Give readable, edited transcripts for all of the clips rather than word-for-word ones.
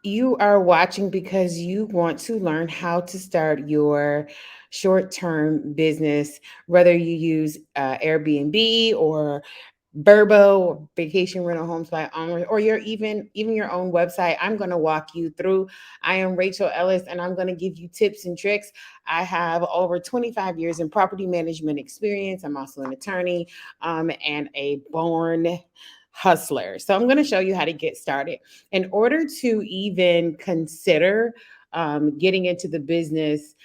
You are watching because you want to learn how to start your short term business, whether you use Airbnb or VRBO, vacation rental homes by owners, or your even your own website. I'm going to walk you through. I am Rachel Ellis, and I'm going to give you tips and tricks. I have over 25 years in property management experience. I'm also an attorney and a born hustler. So I'm going to show you how to get started. In order to even consider getting into the business,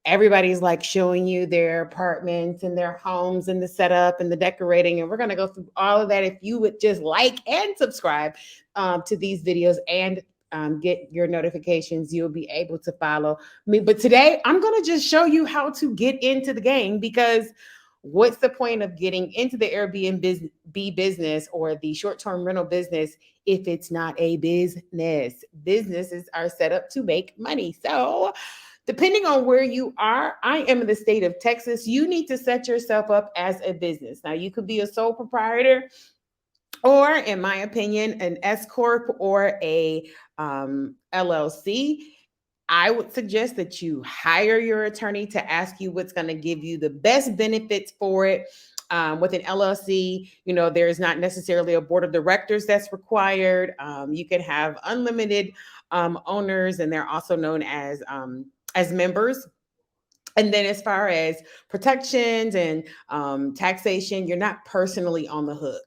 everybody's like showing you their apartments and their homes and the setup and the decorating. And we're going to go through all of that. If you would just like and subscribe to these videos and get your notifications, you'll be able to follow me. But today, I'm going to just show you how to get into the game, because what's the point of getting into the Airbnb business or the short term rental business if it's not a business? Businesses are set up to make money. So, depending on where you are, I am in the state of Texas. You need to set yourself up as a business. Now, you could be a sole proprietor, or, in my opinion, an S corp or a LLC. I would suggest that you hire your attorney to ask you what's going to give you the best benefits for it. With an LLC, there is not necessarily a board of directors that's required. You can have unlimited owners, and they're also known as members. And then, as far as protections and taxation, you're not personally on the hook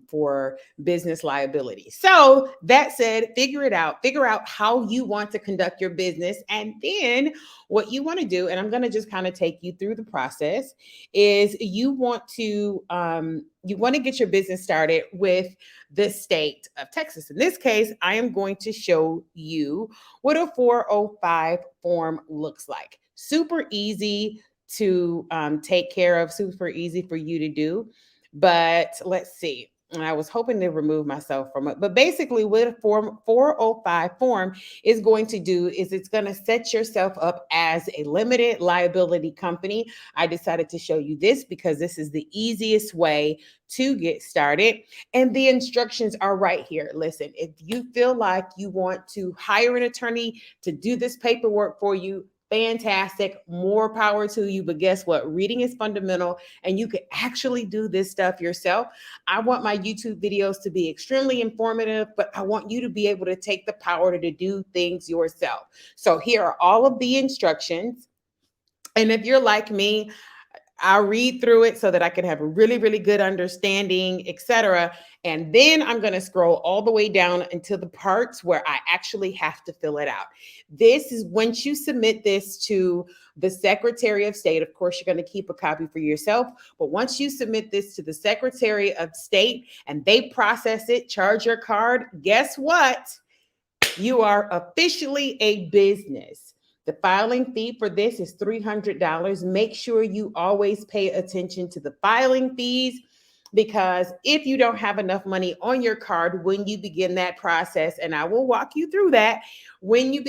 for business liability. So, that said, figure it out. Figure out how you want to conduct your business. And then, what you want to do, and I'm going to just kind of take you through the process, is you want to get your business started with the state of Texas. In this case, I am going to show you what a 405 form looks like. Super easy to take care of, super easy for you to do. But let's see. And I was hoping to remove myself from it. But basically, what a form 405 form is going to do is it's going to set yourself up as a limited liability company. I decided to show you this because this is the easiest way to get started. And the instructions are right here. Listen, if you feel like you want to hire an attorney to do this paperwork for you, fantastic, more power to you. But guess what? Reading is fundamental, and you can actually do this stuff yourself. I want my YouTube videos to be extremely informative, but I want you to be able to take the power to do things yourself. So here are all of the instructions. And if you're like me, I'll read through it so that I can have a really, really good understanding, etc. And then I'm going to scroll all the way down until the parts where I actually have to fill it out. This is once you submit this to the Secretary of State. Of course, you're going to keep a copy for yourself. But once you submit this to the Secretary of State and they process it, charge your card, guess what? You are officially a business. The filing fee for this is $300. Make sure you always pay attention to the filing fees, because if you don't have enough money on your card when you begin that process, and I will walk you through that, when you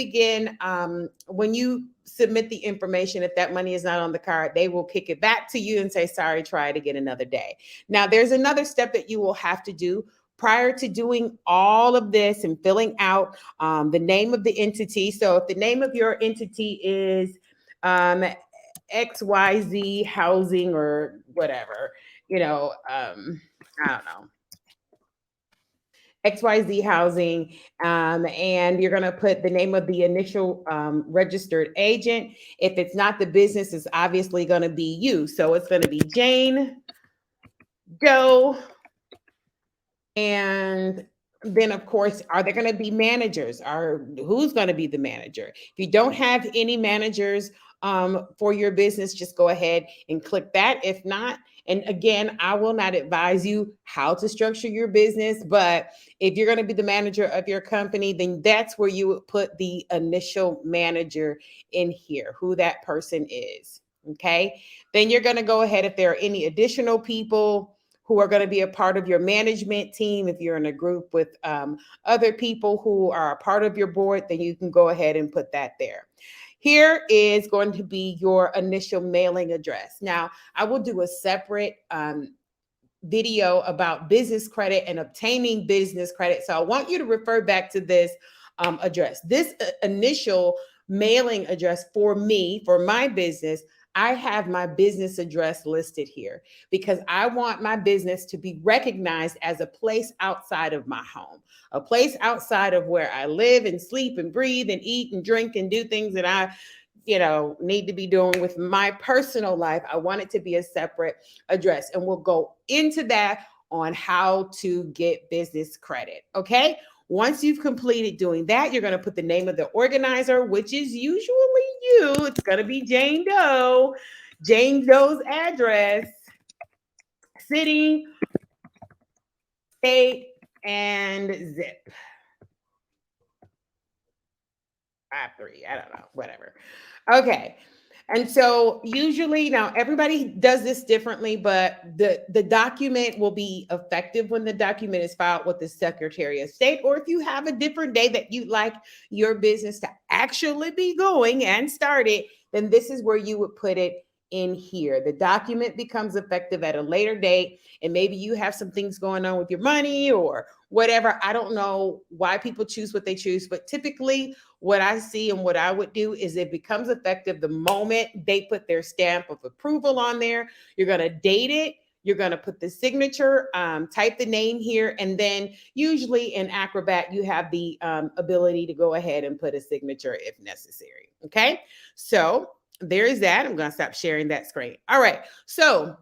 submit the information, if that money is not on the card, they will kick it back to you and say, sorry, try it again another day. Now, there's another step that you will have to do prior to doing all of this and filling out the name of the entity. So if the name of your entity is XYZ Housing or whatever, I don't know, XYZ Housing, and you're going to put the name of the initial registered agent. If it's not the business, it's obviously going to be you. So it's going to be Jane Doe. And then, of course, are there going to be managers? Or who's going to be the manager? If you don't have any managers for your business, just go ahead and click that. If not, and again, I will not advise you how to structure your business, but if you're going to be the manager of your company, then that's where you would put the initial manager in here, who that person is. Okay. Then you're going to go ahead, if there are any additional people who are going to be a part of your management team. If you're in a group with other people who are a part of your board, then you can go ahead and put that there. Here is going to be your initial mailing address. Now, I will do a separate video about business credit and obtaining business credit. So I want you to refer back to this address. This initial mailing address for me, for my business, I have my business address listed here because I want my business to be recognized as a place outside of my home, a place outside of where I live and sleep and breathe and eat and drink and do things that I need to be doing with my personal life. I want it to be a separate address. And we'll go into that on how to get business credit. Okay. Once you've completed doing that, you're going to put the name of the organizer, which is usually you. It's going to be Jane Doe, Jane Doe's address, city, state, and zip. 53. I don't know, whatever. Okay. And so usually now everybody does this differently, but the document will be effective when the document is filed with the Secretary of State, or if you have a different day that you'd like your business to actually be going and started, then this is where you would put it in here. The document becomes effective at a later date, and maybe you have some things going on with your money or whatever. I don't know why people choose what they choose, but typically what I see and what I would do is it becomes effective the moment they put their stamp of approval on there. You're going to date it. You're going to put the signature, type the name here, and then usually in Acrobat, you have the ability to go ahead and put a signature if necessary. Okay, so there's that. I'm going to stop sharing that screen. All right, so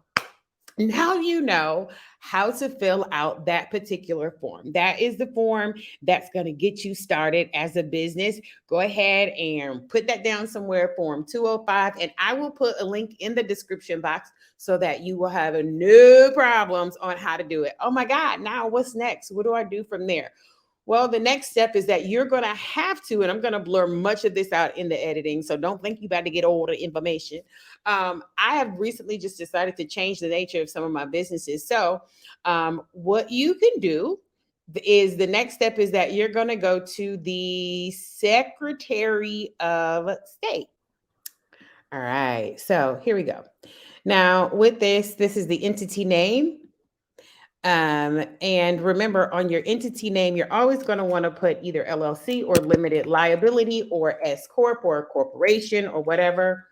now you know how to fill out that particular form. That is the form that's going to get you started as a business. Go ahead and put that down somewhere, Form 205, and I will put a link in the description box so that you will have no problems on how to do it. Oh my God, now what's next? What do I do from there? Well, the next step is that you're going to have to, and I'm going to blur much of this out in the editing, so don't think you about to get all the information. I have recently just decided to change the nature of some of my businesses. So what you can do is the next step is that you're going to go to the Secretary of State. All right, so here we go. Now with this is the entity name. And remember, on your entity name, you're always going to want to put either LLC or limited liability or S Corp or corporation or whatever.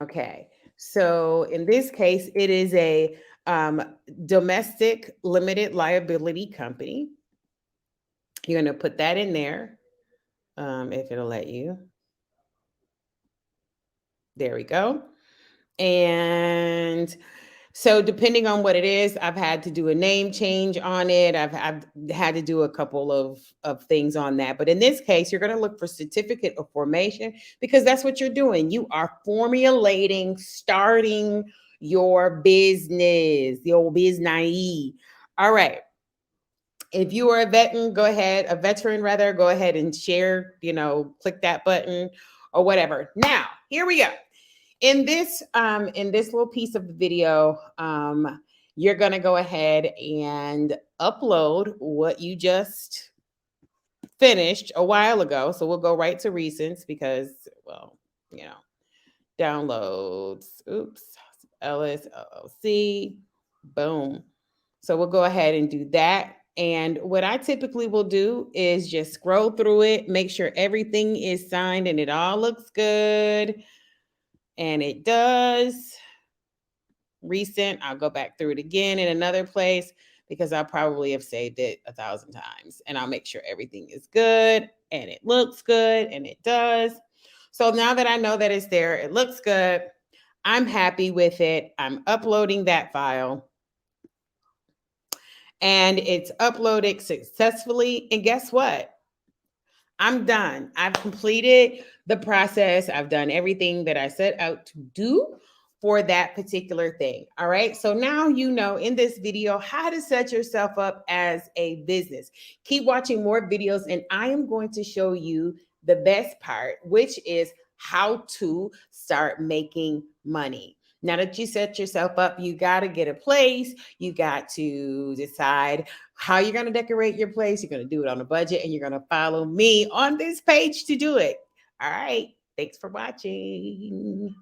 Okay, so in this case, it is a domestic limited liability company. You're going to put that in there if it'll let you. There we go. And so depending on what it is, I've had to do a name change on it. I've had to do a couple of things on that. But in this case, you're going to look for certificate of formation because that's what you're doing. You are formulating, starting your business, your business. All right. If you are a veteran, go ahead, go ahead and share, click that button or whatever. Now, here we go. In this little piece of the video, you're going to go ahead and upload what you just finished a while ago. So we'll go right to recents because, well, downloads. Oops. Ellis LLC. Boom. So we'll go ahead and do that. And what I typically will do is just scroll through it, make sure everything is signed and it all looks good. And it does. Recent, I'll go back through it again in another place because I probably have saved it 1,000 times. And I'll make sure everything is good and it looks good and it does. So now that I know that it's there, it looks good, I'm happy with it. I'm uploading that file. And it's uploaded successfully. And guess what? I'm done. I've completed the process. I've done everything that I set out to do for that particular thing. All right. So now you know in this video how to set yourself up as a business. Keep watching more videos, and I am going to show you the best part, which is how to start making money. Now that you set yourself up, you got to get a place. You got to decide how you're going to decorate your place. You're going to do it on a budget, and you're going to follow me on this page to do it. All right. Thanks for watching.